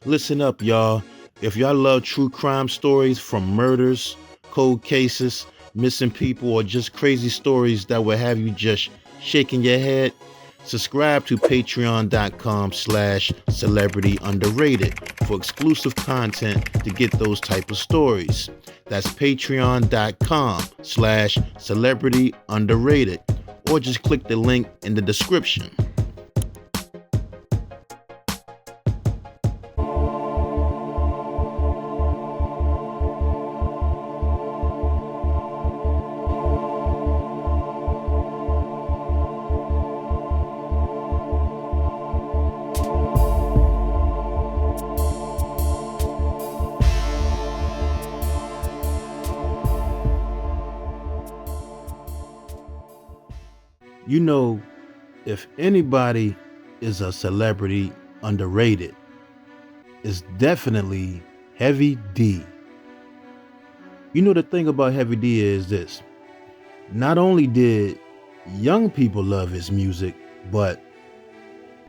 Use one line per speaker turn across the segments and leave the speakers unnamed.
Listen up, y'all. If y'all love true crime stories from murders, cold cases, missing people, or just crazy stories that will have you just shaking your head, subscribe to patreon.com/celebrity underrated for exclusive content to get those type of stories. That's patreon.com/celebrity underrated, or just click the link in the description. You know, if anybody is a celebrity underrated, it's definitely Heavy D. You know, the thing about Heavy D is this. Not only did young people love his music, but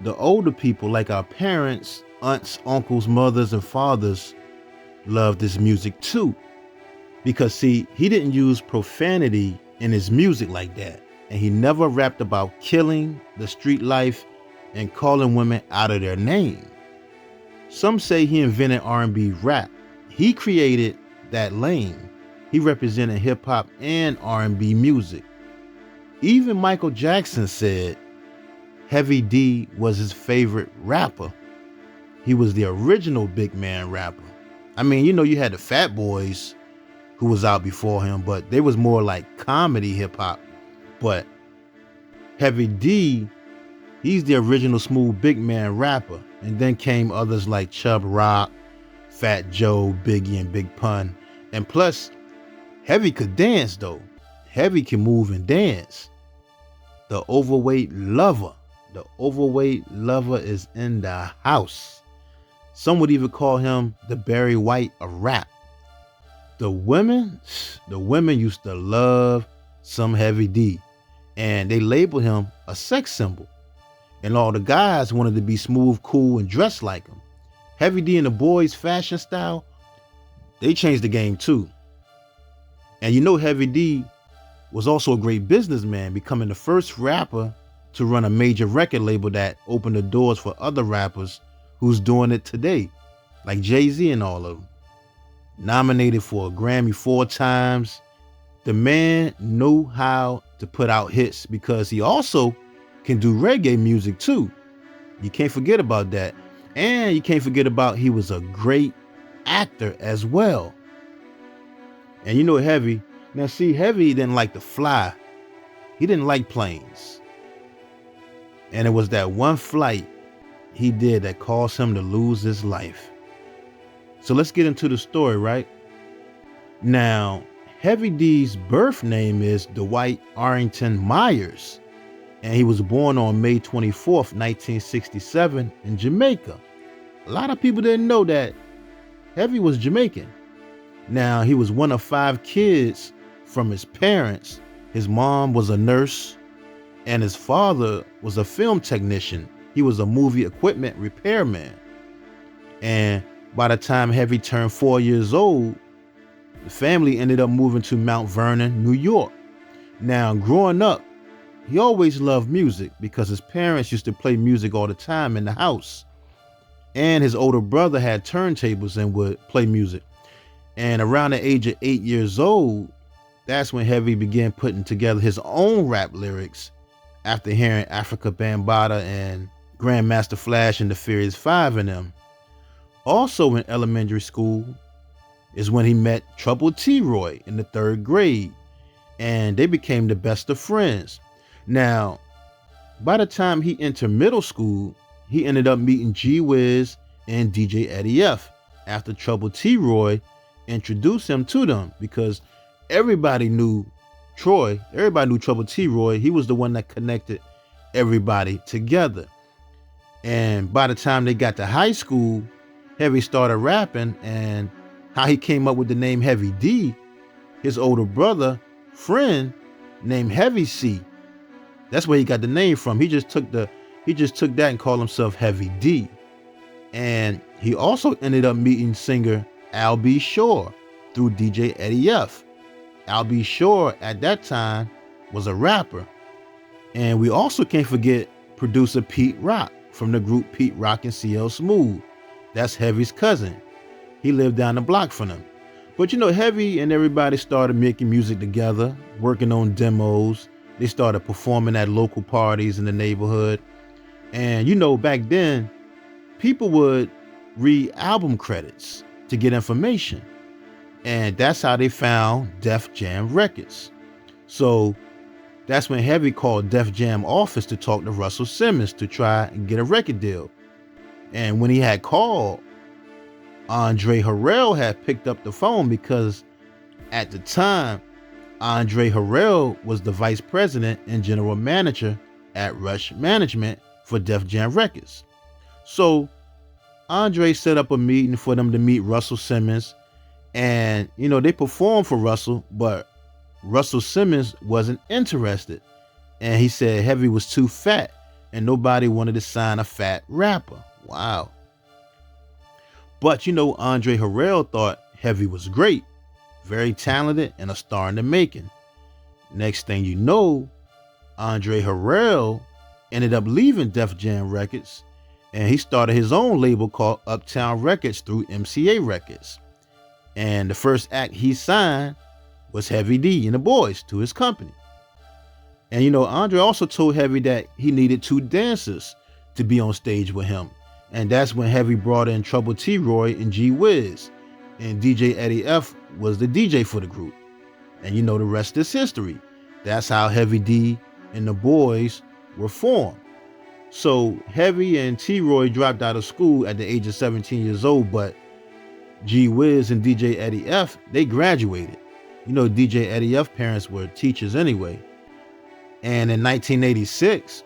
the older people, like our parents, aunts, uncles, mothers, and fathers, loved his music too. Because see, he didn't use profanity in his music like that. And he never rapped about killing, the street life, and calling women out of their name. Some say he invented R&B rap. He created that lane. He represented hip hop and R&B music. Even Michael Jackson said Heavy D was his favorite rapper. He was the original big man rapper. I mean, you know, you had the Fat Boys who was out before him, but they was more like comedy hip hop. But Heavy D, he's the original smooth big man rapper. And then came others like Chubb Rock, Fat Joe, Biggie, and Big Pun. And plus, Heavy could dance though. Heavy can move and dance. The overweight lover. The overweight lover is in the house. Some would even call him the Barry White of rap. The women used to love some Heavy D. And they labeled him a sex symbol. And all the guys wanted to be smooth, cool, and dressed like him. Heavy D and the boys' fashion style, they changed the game too. And you know, Heavy D was also a great businessman, becoming the first rapper to run a major record label that opened the doors for other rappers who's doing it today, like Jay-Z and all of them. Nominated for a Grammy 4 times. The man knew how to put out hits because he also can do reggae music too. You can't forget about that. And you can't forget about he was a great actor as well. And you know Heavy, now see, Heavy didn't like to fly. He didn't like planes. And it was that one flight he did that caused him to lose his life. So let's get into the story, right? Now, Heavy D's birth name is Dwight Arrington Myers, and he was born on May 24th, 1967 in Jamaica. A lot of people didn't know that Heavy was Jamaican. Now, he was one of 5 kids from his parents. His mom was a nurse, and his father was a film technician. He was a movie equipment repairman. And by the time Heavy turned 4 years old, the family ended up moving to Mount Vernon, New York. Now, growing up, he always loved music because his parents used to play music all the time in the house. And his older brother had turntables and would play music. And around the age of 8 years old, that's when Heavy began putting together his own rap lyrics after hearing Africa Bambaataa and Grandmaster Flash and the Furious Five in them. Also in elementary school is when he met Trouble T-Roy in the 3rd grade, and they became the best of friends. Now, by the time he entered middle school, he ended up meeting G Wiz and DJ Eddie F after Trouble T-Roy introduced him to them, because everybody knew Troy, everybody knew Trouble T-Roy. He was the one that connected everybody together. And by the time they got to high school, Heavy started rapping, and how he came up with the name Heavy D, his older brother, friend, named Heavy C. That's where he got the name from. He just took that and called himself Heavy D. And He also ended up meeting singer Al B. Shore through DJ Eddie F. Al B. Shore at that time was a rapper. And we also can't forget producer Pete Rock from the group Pete Rock and CL Smooth. That's Heavy's cousin. He lived down the block from them. But Heavy and everybody started making music together, working on demos. They started performing at local parties in the neighborhood. And back then, people would read album credits to get information. And that's how they found Def Jam Records. So that's when Heavy called Def Jam office to talk to Russell Simmons to try and get a record deal. And when he had called, Andre Harrell had picked up the phone because at the time, Andre Harrell was the vice president and general manager at Rush Management for Def Jam Records. So Andre set up a meeting for them to meet Russell Simmons. And, they performed for Russell, but Russell Simmons wasn't interested. And he said Heavy was too fat and nobody wanted to sign a fat rapper. Wow. But Andre Harrell thought Heavy was great, very talented, and a star in the making. Next thing you know, Andre Harrell ended up leaving Def Jam Records, and he started his own label called Uptown Records through MCA Records. And the first act he signed was Heavy D and the Boys to his company. And Andre also told Heavy that he needed 2 dancers to be on stage with him. And that's when Heavy brought in Trouble T-Roy and G Wiz. And DJ Eddie F was the DJ for the group. And the rest is history. That's how Heavy D and the Boys were formed. So Heavy and T-Roy dropped out of school at the age of 17 years old, but G Wiz and DJ Eddie F, they graduated. DJ Eddie F parents were teachers anyway. And in 1986,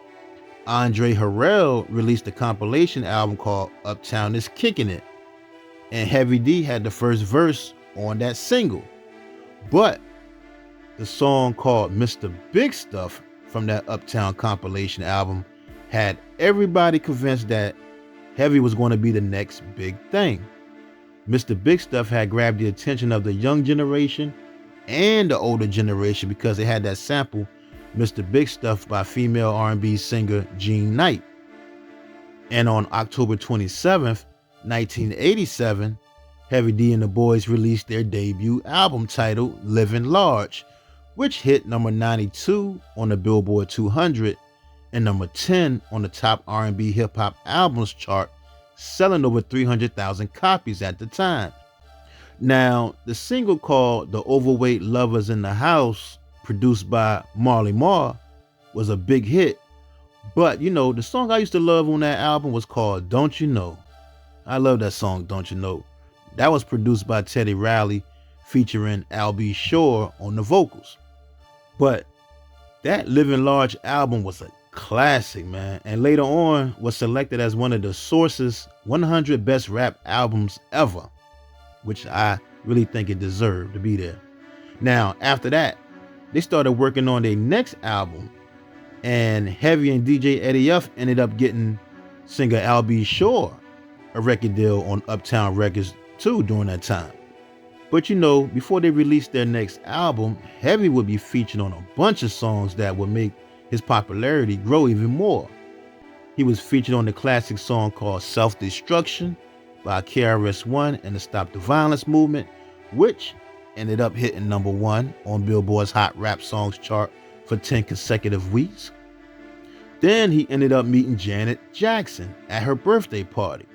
Andre Harrell released a compilation album called Uptown is Kicking It. And Heavy D had the first verse on that single. But the song called Mr. Big Stuff from that Uptown compilation album had everybody convinced that Heavy was going to be the next big thing. Mr. Big Stuff had grabbed the attention of the young generation and the older generation because it had that sample Mr. Big Stuff by female R&B singer Jean Knight. And on October 27th, 1987, Heavy D and the Boys released their debut album titled Living Large, which hit number 92 on the Billboard 200 and number 10 on the top R&B hip hop albums chart, selling over 300,000 copies at the time. Now, the single called The Overweight Lovers in the House, produced by Marley Marl, was a big hit. But, the song I used to love on that album was called Don't You Know. I love that song, Don't You Know. That was produced by Teddy Riley, featuring Al B. Shore on the vocals. But that Living Large album was a classic, man. And later on was selected as one of the Source's 100 best rap albums ever, which I really think it deserved to be there. Now, after that, they started working on their next album, and Heavy and DJ Eddie F ended up getting singer Al B. Shore a record deal on Uptown Records too during that time. But before they released their next album, Heavy would be featured on a bunch of songs that would make his popularity grow even more. He was featured on the classic song called Self-Destruction by KRS-One and the Stop the Violence movement, which ended up hitting number 1 on Billboard's Hot Rap Songs chart for 10 consecutive weeks. Then he ended up meeting Janet Jackson at her birthday party,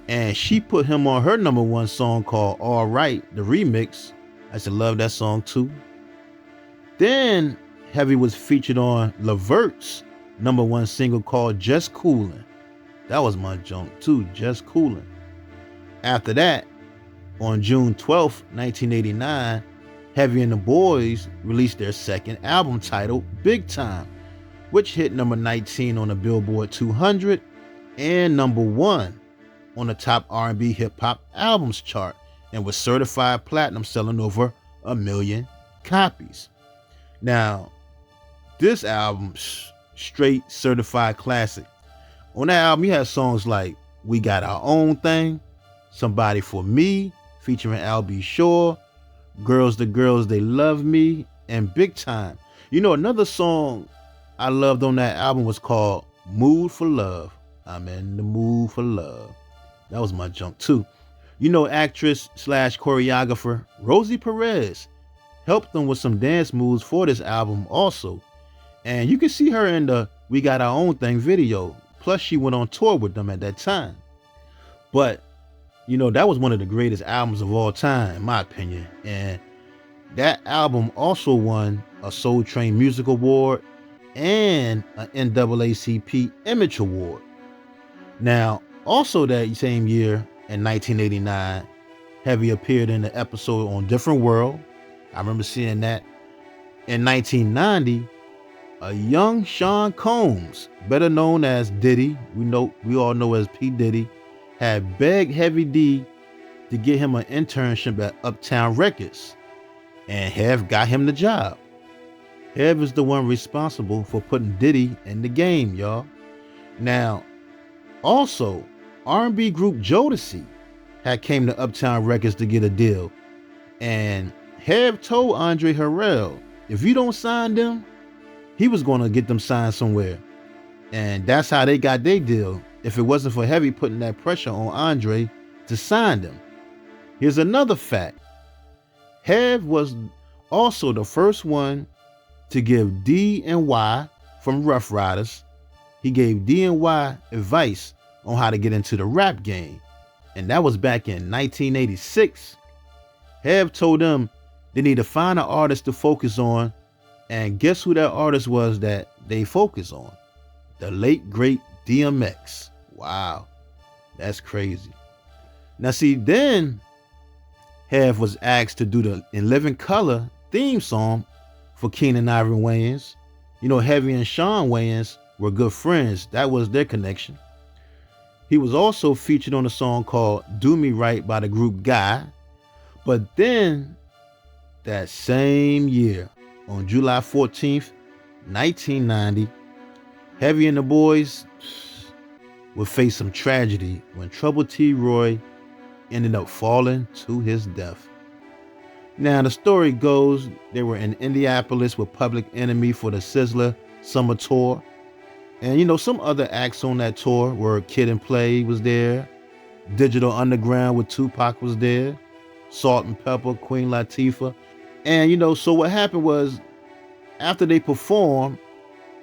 and she put him on her number 1 song called All Right, the remix. I used to love that song too. Then Heavy was featured on Levert's number 1 single called Just Coolin'. That was my junk too, Just Coolin'. After that, on June 12th, 1989, Heavy and the Boys released their second album titled Big Time, which hit number 19 on the Billboard 200 and number 1 on the top R&B hip hop albums chart, and was certified platinum, selling over 1 million copies. Now, this album, straight certified classic. On that album, you had songs like We Got Our Own Thing, Somebody for Me, featuring Al B. Shore, Girls to Girls They Love Me, and Big Time. Another song I loved on that album was called Mood for Love. I'm in the mood for love. That was my junk too. Actress slash choreographer Rosie Perez helped them with some dance moves for this album also. And you can see her in the We Got Our Own Thing video. Plus she went on tour with them at that time. But, that was one of the greatest albums of all time, in my opinion. And that album also won a Soul Train Music Award and an NAACP Image Award. Now, also that same year, in 1989, Heavy appeared in the episode on Different World. I remember seeing that. In 1990, a young Sean Combs, better known as Diddy, we all know as P. Diddy, had begged Heavy D to get him an internship at Uptown Records, and Hev got him the job. Hev is the one responsible for putting Diddy in the game, y'all. Now, also, R&B group Jodeci had came to Uptown Records to get a deal, and Hev told Andre Harrell, if you don't sign them, he was going to get them signed somewhere. And that's how they got their deal, if it wasn't for Heavy putting that pressure on Andre to sign them. Here's another fact. Hev was also the first one to give D and Y from Rough Riders. He gave D and Y advice on how to get into the rap game. And that was back in 1986. Hev told them they need to find an artist to focus on. And guess who that artist was that they focus on? The late, great DMX. Wow. That's crazy. Now see, then Hev was asked to do the In Living Color theme song for Keenan Ivory Wayans. Heavy and Sean Wayans were good friends. That was their connection. He was also featured on a song called Do Me Right by the group Guy. But then that same year, on July 14th, 1990, Heavy and the boys would face some tragedy when Trouble T. Roy ended up falling to his death. Now, the story goes they were in Indianapolis with Public Enemy for the Sizzler Summer Tour. And some other acts on that tour were Kid and Play was there, Digital Underground with Tupac was there, Salt and Pepper, Queen Latifah. And so what happened was, after they performed,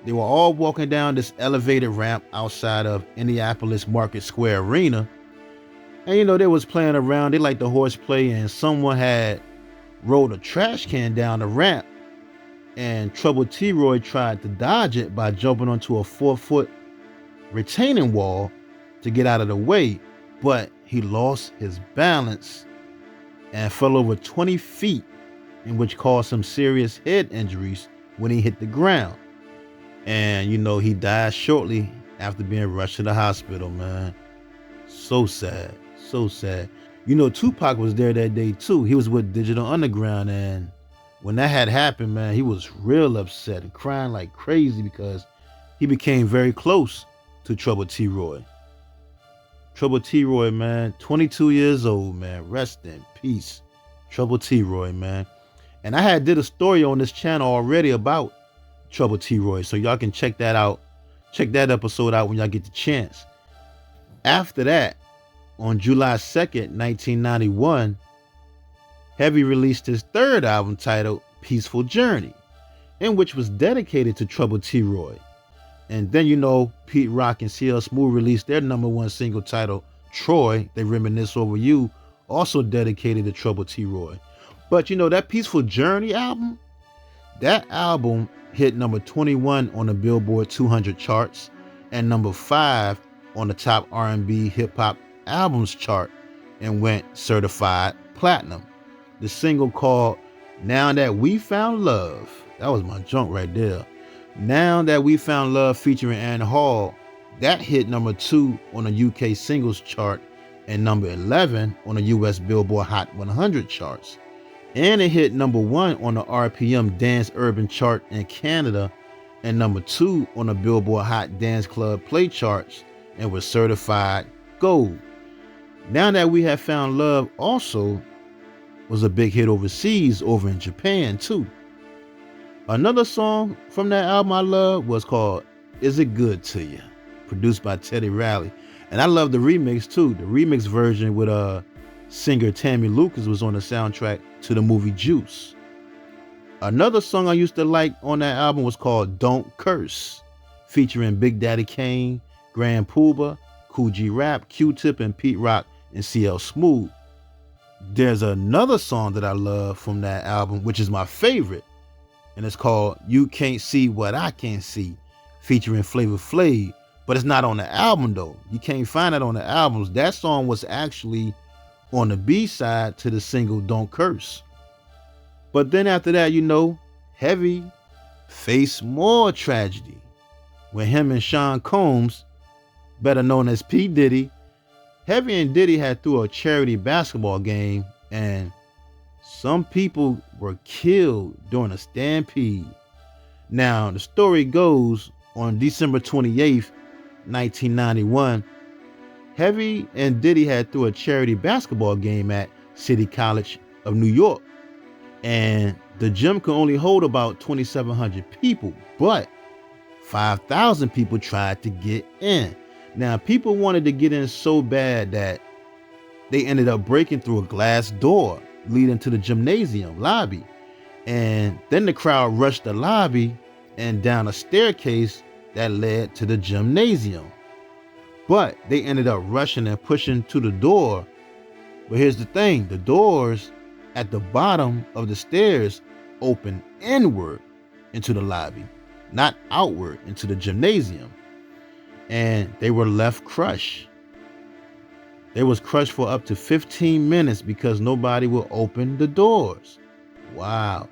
they were all walking down this elevated ramp outside of Indianapolis Market Square Arena. And they was playing around, they liked the horseplay, and someone had rolled a trash can down the ramp. And Trouble T. Roy tried to dodge it by jumping onto a 4-foot retaining wall to get out of the way, but he lost his balance and fell over 20 feet, in which caused some serious head injuries when he hit the ground. And he died shortly after being rushed to the hospital, man. So sad, so sad. Tupac was there that day too. He was with Digital Underground, and when that had happened, man, he was real upset and crying like crazy because he became very close to Trouble T. Roy. Trouble T. Roy, man, 22 years old, man. Rest in peace. Trouble T. Roy, man. And I had did a story on this channel already about Trouble T. Roy, so y'all can check that out. Check that episode out when y'all get the chance. After that, on July 2nd, 1991, Heavy released his third album titled Peaceful Journey, in which was dedicated to Trouble T. Roy. And then, Pete Rock and CL Smooth released their #1 single titled Troy, They Reminisce Over You, also dedicated to Trouble T. Roy. But that Peaceful Journey album, that album hit number 21 on the Billboard 200 charts and number 5 on the top R&B hip hop albums chart and went certified platinum. The single called Now That We Found Love, that was my junk right there. Now That We Found Love featuring Anne Hall, that hit number 2 on the UK singles chart and number 11 on the US Billboard Hot 100 charts. And it hit number 1 on the RPM Dance Urban chart in Canada and number 2 on the Billboard Hot Dance Club Play charts and was certified Gold. Now That We Have Found Love also was a big hit overseas, over in Japan too. Another song from that album I love was called Is It Good to You, produced by Teddy Riley. And I love the remix too. The remix version with singer Tammy Lucas was on the soundtrack to the movie Juice. Another song I used to like on that album was called Don't Curse, featuring Big Daddy Kane, Grand Puba, Kool G Rap, Q-Tip, and Pete Rock and CL Smooth. There's another song that I love from that album, which is my favorite, and it's called You Can't See What I Can't See, featuring Flavor Flav, but it's not on the album though. You can't find it on the albums. That song was actually on the B-side to the single Don't Curse. But then after that, Heavy faced more tragedy when him and Sean Combs, better known as P. Diddy, Heavy and Diddy had threw a charity basketball game, and some people were killed during a stampede. Now, the story goes, on December 28th, 1991, Heavy and Diddy had threw a charity basketball game at City College of New York. And the gym could only hold about 2,700 people, but 5,000 people tried to get in. Now, people wanted to get in so bad that they ended up breaking through a glass door leading to the gymnasium lobby. And then the crowd rushed the lobby and down a staircase that led to the gymnasium. But they ended up rushing and pushing to the door. But here's the thing, the doors at the bottom of the stairs open inward into the lobby, not outward into the gymnasium. And they were left crushed. They was crushed for up to 15 minutes because nobody would open the doors. Wow.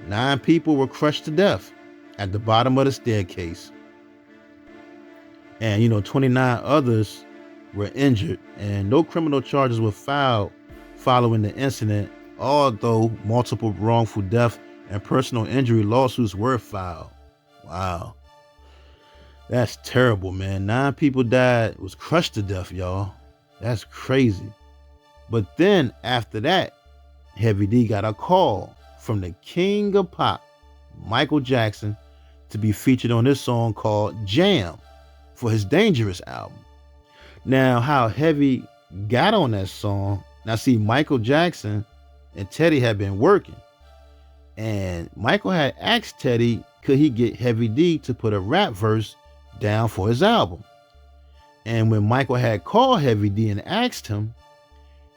9 people were crushed to death at the bottom of the staircase. And 29 others were injured, and no criminal charges were filed following the incident, although multiple wrongful death and personal injury lawsuits were filed. Wow. That's terrible, man. 9 people died, was crushed to death, y'all. That's crazy. But then after that, Heavy D got a call from the king of pop, Michael Jackson, to be featured on this song called Jam for his Dangerous album. Now, how Heavy got on that song, now see, Michael Jackson and Teddy had been working, and Michael had asked Teddy could he get Heavy D to put a rap verse down for his album. And when Michael had called Heavy D and asked him,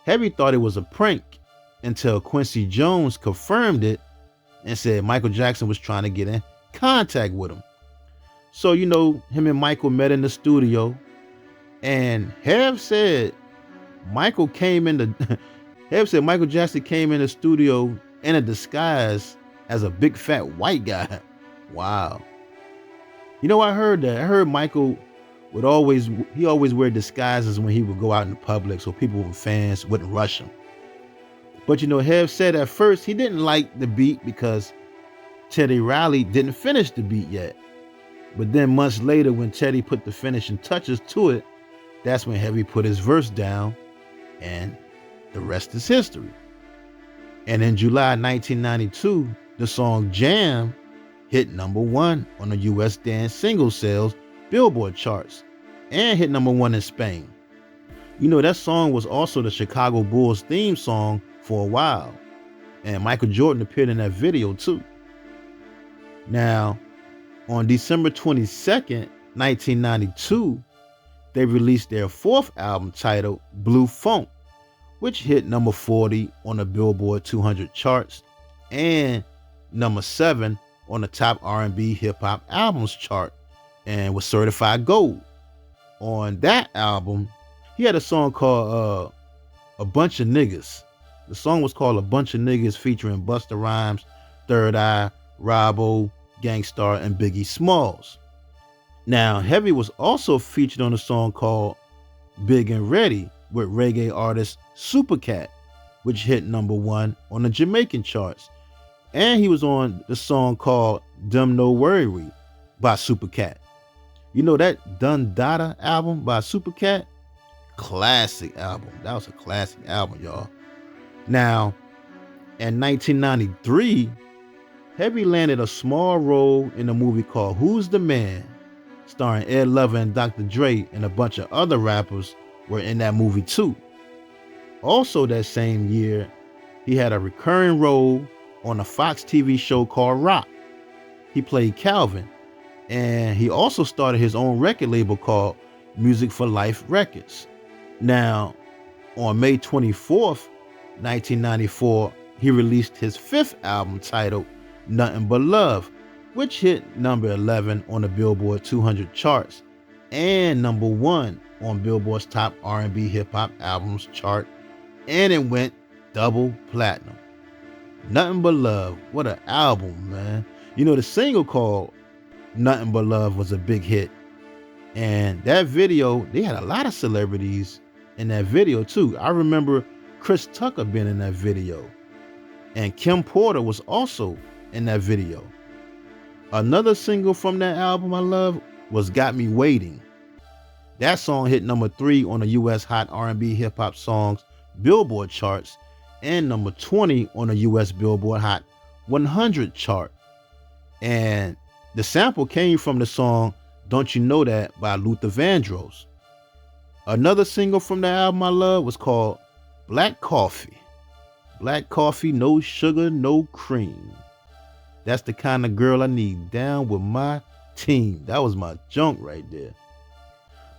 Heavy thought it was a prank until Quincy Jones confirmed it and said Michael Jackson was trying to get in contact with him. So, him and Michael met in the studio, and Hev said Michael Jackson came in the studio in a disguise as a big fat white guy. Wow. I heard that. I heard Michael would always wear disguises when he would go out in public so people with fans wouldn't rush him. But Hev said at first he didn't like the beat because Teddy Riley didn't finish the beat yet. But then months later, when Teddy put the finishing touches to it, that's when Heavy put his verse down, and the rest is history. And in July 1992, the song Jam hit #1 on the US dance single sales Billboard charts and hit #1 in Spain. That song was also the Chicago Bulls theme song for a while, and Michael Jordan appeared in that video too. Now, on December 22nd, 1992, they released their 4th album titled Blue Funk, which hit number 40 on the Billboard 200 charts and number 7 on the top R&B hip hop albums chart, and was certified gold. On that album, he had a song called A Bunch of Niggas. The song was called A Bunch of Niggas, featuring Busta Rhymes, Third Eye, Robbo, Gangstar, and Biggie Smalls. Now, Heavy was also featured on a song called Big and Ready with reggae artist Supercat, which hit #1 on the Jamaican charts. And he was on the song called Dumb No Worry by Supercat. That Dun Dada album by Supercat, classic album. That was a classic album, y'all. Now, in 1993, Heavy landed a small role in a movie called Who's the Man, starring Ed Lover and Dr. Dre, and a bunch of other rappers were in that movie too. Also that same year, he had a recurring role on a Fox TV show called Rock. He played Calvin, and he also started his own record label called Music for Life Records. Now, on May 24th, 1994, he released his fifth album titled Nothing But Love, which hit number 11 on the Billboard 200 charts and number 1 on Billboard's top R&B hip hop albums chart, and it went double platinum. Nothing But Love, what an album, man. You know, the single called Nothing But Love was a big hit, and that video, they had a lot of celebrities in that video too. I remember Chris Tucker being in that video, and Kim Porter was also in that video. Another single from that album I love was Got Me Waiting. That song hit number 3 on the US Hot R&B Hip Hop Songs Billboard charts and number 20 on the US Billboard Hot 100 chart. And the sample came from the song Don't You Know That by Luther Vandross. Another single from the album I love was called Black Coffee. Black coffee, no sugar, no cream. That's the kind of girl I need down with my team. That was my junk right there.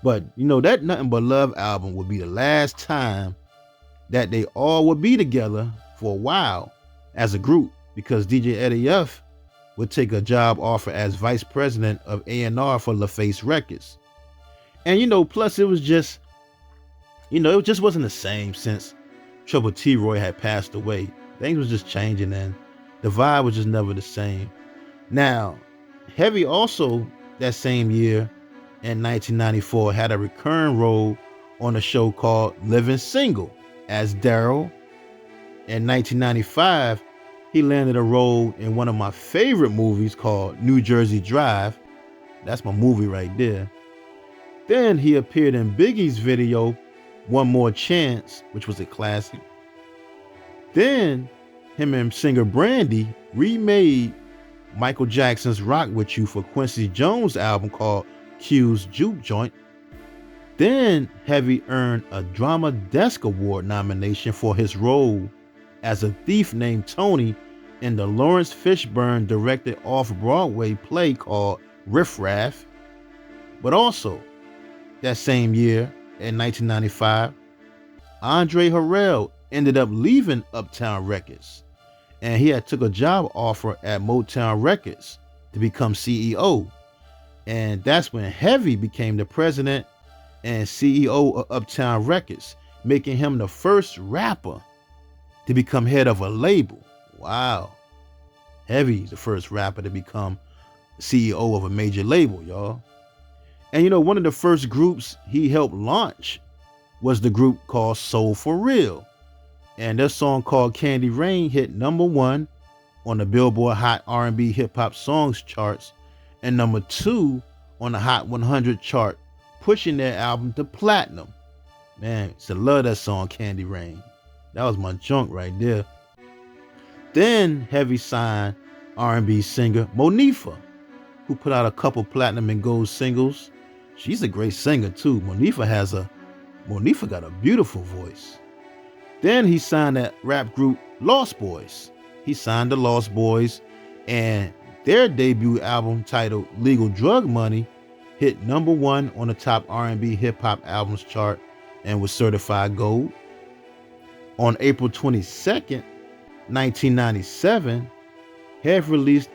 But you know, that Nothing But Love album would be the last time that they all would be together for a while as a group, because DJ Eddie F would take a job offer as vice president of A&R for LaFace Records. And you know, plus it was just, you know, it just wasn't the same since Trouble T. Roy had passed away. Things was just changing and the vibe was just never the same. Now, Heavy also that same year in 1994 had a recurring role on a show called Living Single as Daryl. In 1995, he landed a role in one of my favorite movies called New Jersey Drive. That's my movie right there. Then he appeared in Biggie's video One More Chance, which was a classic. Then him and singer Brandy remade Michael Jackson's Rock With You for Quincy Jones' album called Q's Juke Joint. Then Heavy earned a Drama Desk Award nomination for his role as a thief named Tony in the Lawrence Fishburne directed off-Broadway play called Riff Raff. But also, that same year, in 1995, Andre Harrell ended up leaving Uptown Records, and he had took a job offer at Motown Records to become CEO. And that's when Heavy became the president and CEO of Uptown Records, making him the first rapper to become head of a label. Wow. Heavy's the first rapper to become CEO of a major label, y'all. And you know, one of the first groups he helped launch was the group called Soul For Real. And their song called Candy Rain hit number 1 on the Billboard Hot R&B Hip Hop Songs charts and number 2 on the Hot 100 chart, pushing their album to platinum. Man, I used to love that song, Candy Rain. That was my junk right there. Then Heavy signed R&B singer Monifa, who put out a couple platinum and gold singles. She's a great singer too. Monifa got a beautiful voice. Then he signed that rap group Lost Boys. He signed the Lost Boys, and their debut album titled Legal Drug Money hit number 1 on the top R&B hip hop albums chart and was certified gold. On April 22nd, 1997, Hev released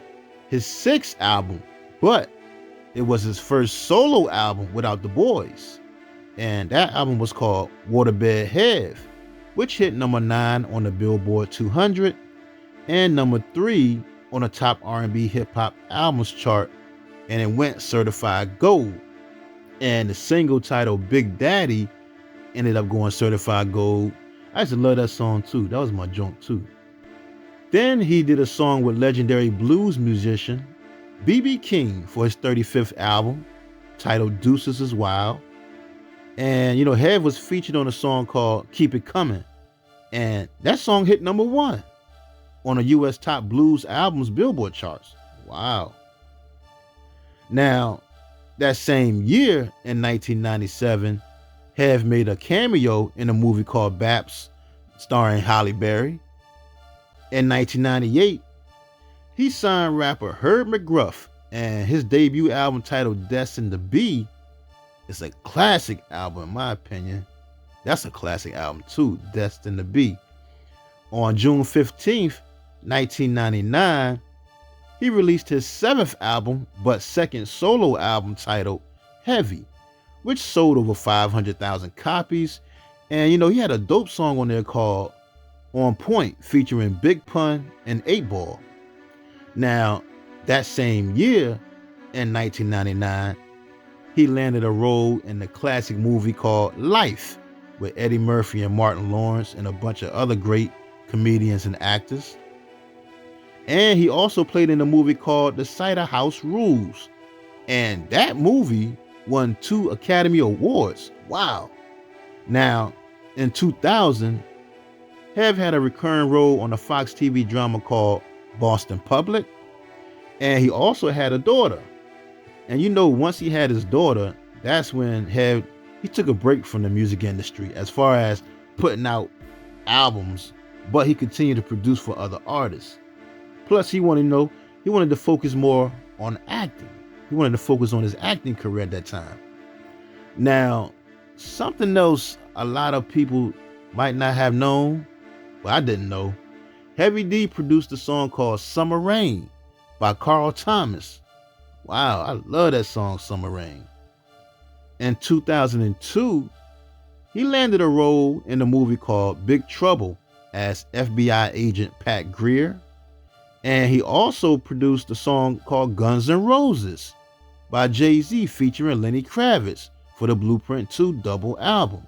his 6th album, but it was his first solo album without the boys. And that album was called Waterbed Hev, which hit number 9 on the Billboard 200 and number 3 on the top R&B hip hop albums chart, and it went certified gold. And the single titled Big Daddy ended up going certified gold. I used to love that song too. That was my junk too. Then he did a song with legendary blues musician B.B. King for his 35th album titled Deuces Is Wild. And Hev was featured on a song called Keep It Coming. And that song hit number one on a US Top Blues Albums Billboard charts. Wow. Now, that same year in 1997, Hev made a cameo in a movie called Baps, starring Halle Berry. In 1998, he signed rapper Herb McGruff, and his debut album titled Destined to Be is a classic album in my opinion. That's a classic album too, Destined to Be. On June 15th, 1999, he released his seventh album, but second solo album titled Heavy, which sold over 500,000 copies. And he had a dope song on there called On Point, featuring Big Pun and 8 Ball. Now, that same year, in 1999, he landed a role in the classic movie called Life with Eddie Murphy and Martin Lawrence and a bunch of other great comedians and actors. And he also played in a movie called The Cider House Rules. And that movie won 2 Academy Awards. Wow. Now, in 2000, Hev had a recurring role on a Fox TV drama called Boston Public. And he also had a daughter. And once he had his daughter, that's when he took a break from the music industry as far as putting out albums, but he continued to produce for other artists. Plus, he wanted to focus more on acting. He wanted to focus on his acting career at that time. Now, something else a lot of people might not have known, but I didn't know. Heavy D produced a song called Summer Rain by Carl Thomas. Wow, I love that song, Summer Rain. In 2002, he landed a role in a movie called Big Trouble as FBI agent Pat Greer. And he also produced a song called Guns N' Roses by Jay-Z featuring Lenny Kravitz for the Blueprint 2 double album.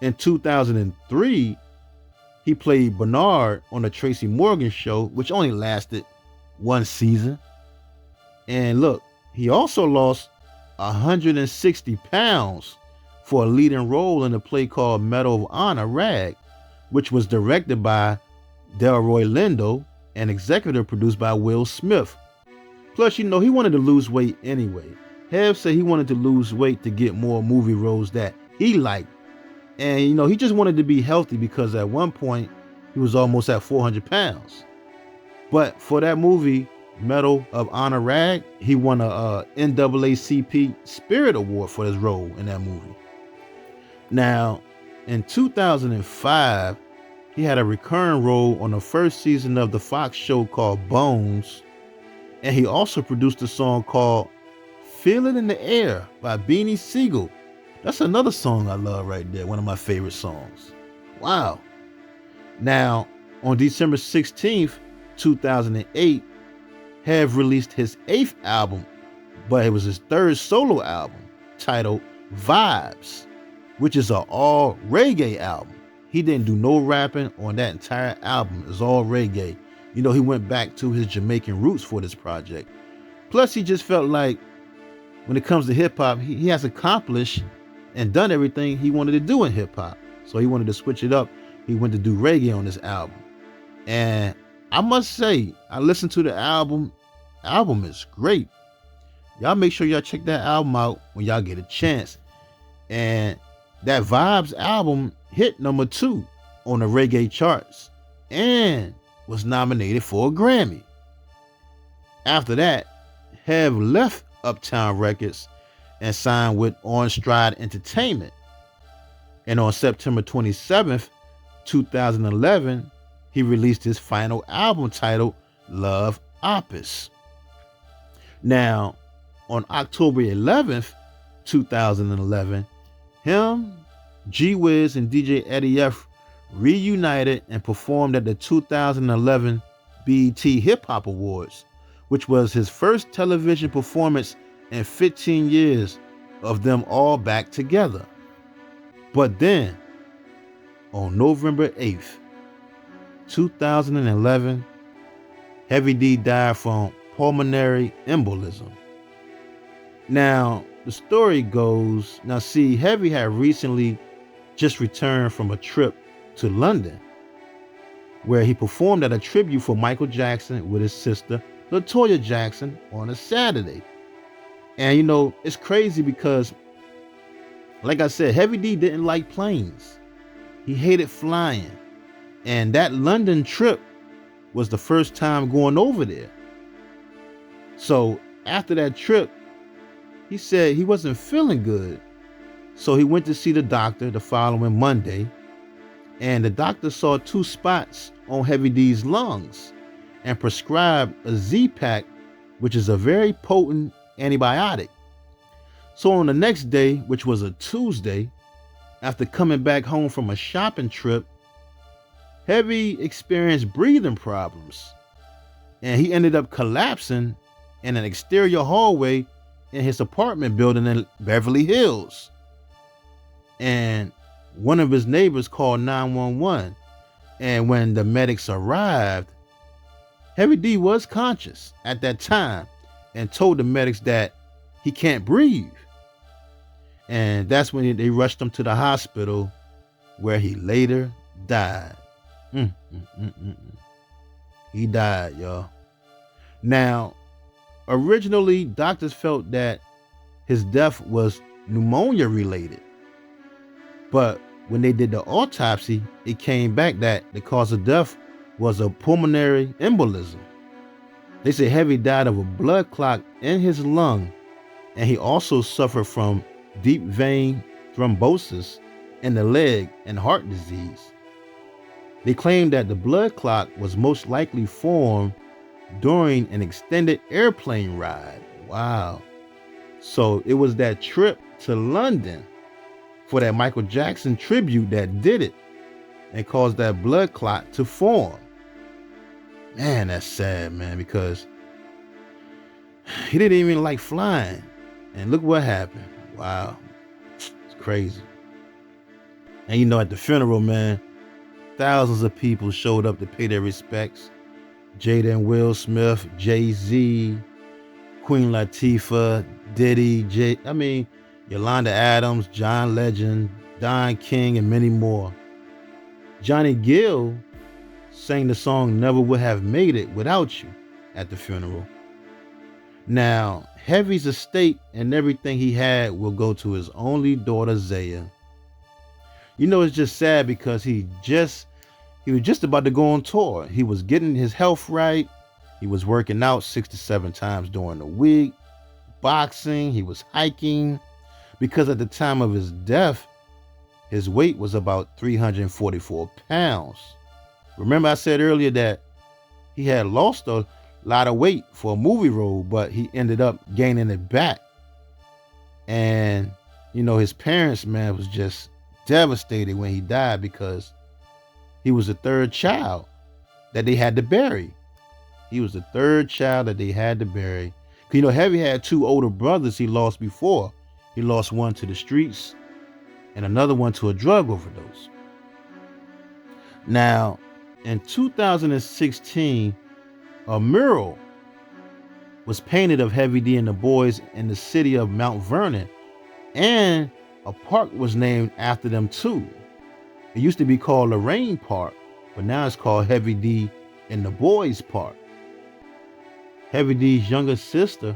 In 2003, he played Bernard on the Tracy Morgan Show, which only lasted 1 season. And look, he also lost 160 pounds for a leading role in a play called Medal of Honor Rag, which was directed by Delroy Lindo and executive produced by Will Smith. Plus, he wanted to lose weight anyway. Hev said he wanted to lose weight to get more movie roles that he liked. And, he just wanted to be healthy because at one point he was almost at 400 pounds. But for that movie, Medal of Honor Rag, he won a NAACP Spirit Award for his role in that movie. Now, in 2005, he had a recurring role on the first season of the Fox show called Bones. And he also produced a song called Feel It in the Air by Beanie Siegel. That's another song I love right there, one of my favorite songs. Wow. Now, on December 16th, 2008, Hev released his 8th album, but it was his 3rd solo album titled Vibes, which is an all reggae album. He didn't do no rapping on that entire album. It's all reggae. He went back to his Jamaican roots for this project. Plus, he just felt like when it comes to hip hop, he has accomplished and done everything he wanted to do in hip hop. So he wanted to switch it up. He went to do reggae on this album. And I must say, I listened to the album. Album is great. Y'all make sure y'all check that album out when y'all get a chance. And that Vibes album hit number 2 on the reggae charts and was nominated for a Grammy. After that, Hev left Uptown Records and signed with On Stride Entertainment. And on September 27th, 2011, he released his final album titled Love Opus. Now, on October 11th, 2011, him, G-Wiz, and DJ Eddie F reunited and performed at the 2011 BET Hip Hop Awards, which was his first television performance in 15 years of them all back together. But then, on November 8th, 2011, Heavy D died from pulmonary embolism. Now, the story goes, now see, Heavy had recently just returned from a trip to London where he performed at a tribute for Michael Jackson with his sister, LaToya Jackson, on a Saturday. And it's crazy because, like I said, Heavy D didn't like planes. He hated flying. And that London trip was the first time going over there. So after that trip, he said he wasn't feeling good. So he went to see the doctor the following Monday. And the doctor saw 2 spots on Heavy D's lungs and prescribed a Z-Pack, which is a very potent antibiotic. So on the next day, which was a Tuesday, after coming back home from a shopping trip, Heavy experienced breathing problems, and he ended up collapsing in an exterior hallway in his apartment building in Beverly Hills. And one of his neighbors called 911, and when the medics arrived, Heavy D was conscious at that time and told the medics that he can't breathe. And that's when they rushed him to the hospital, where he later died. He died, y'all. Now, originally, doctors felt that his death was pneumonia related. But when they did the autopsy, it came back that the cause of death was a pulmonary embolism. They say Heavy died of a blood clot in his lung, and he also suffered from deep vein thrombosis in the leg and heart disease. They claimed that the blood clot was most likely formed during an extended airplane ride. Wow. So it was that trip to London for that Michael Jackson tribute that did it and caused that blood clot to form. Man, that's sad, man, because he didn't even like flying. And look what happened. Wow. It's crazy. And at the funeral, man, thousands of people showed up to pay their respects. Jada and Will Smith, Jay-Z, Queen Latifah, Diddy, Yolanda Adams, John Legend, Don King, and many more. Johnny Gill sang the song Never Would Have Made It Without You at the funeral. Now, Heavy's estate and everything he had will go to his only daughter, Zaya. It's just sad because he was just about to go on tour. He was getting his health right. He was working out 6 to 7 times during the week, boxing, he was hiking, because at the time of his death, his weight was about 344 pounds. Remember I said earlier that he had lost a lot of weight for a movie role, but he ended up gaining it back. And, his parents, man, was just devastated when he died because he was the 3rd child that they had to bury. He was the 3rd child that they had to bury. Heavy had 2 older brothers he lost before. He lost one to the streets and another one to a drug overdose. Now, in 2016, a mural was painted of Heavy D and the boys in the city of Mount Vernon, and a park was named after them too. It used to be called Lorraine Park, but now it's called Heavy D and the Boys Park. Heavy D's younger sister,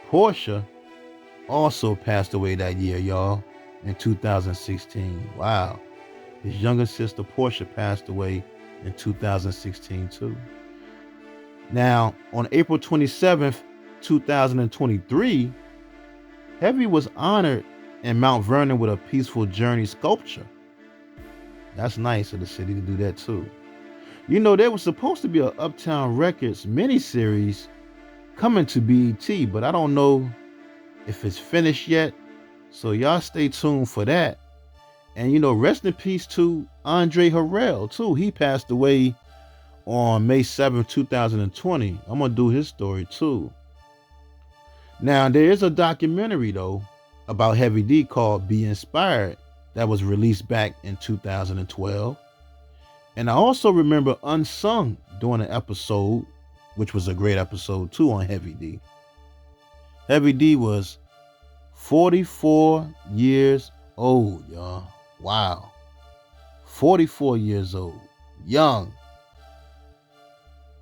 Portia, also passed away that year, y'all, in 2016. Wow. His younger sister, Portia, passed away in 2016 too. Now, on April 27th, 2023, Heavy was honored in Mount Vernon with a Peaceful Journey sculpture. That's nice of the city to do that too. There was supposed to be a Uptown Records miniseries coming to BET, but I don't know if it's finished yet. So y'all stay tuned for that. And rest in peace to Andre Harrell too. He passed away on May 7th, 2020. I'm gonna do his story too. Now, there is a documentary though about Heavy D called Be Inspired that was released back in 2012. And I also remember Unsung doing an episode, which was a great episode too, on Heavy D. Heavy D was 44 years old, y'all. Wow. 44 years old. Young.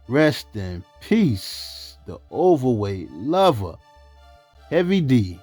Rest in peace. The overweight lover. Heavy D.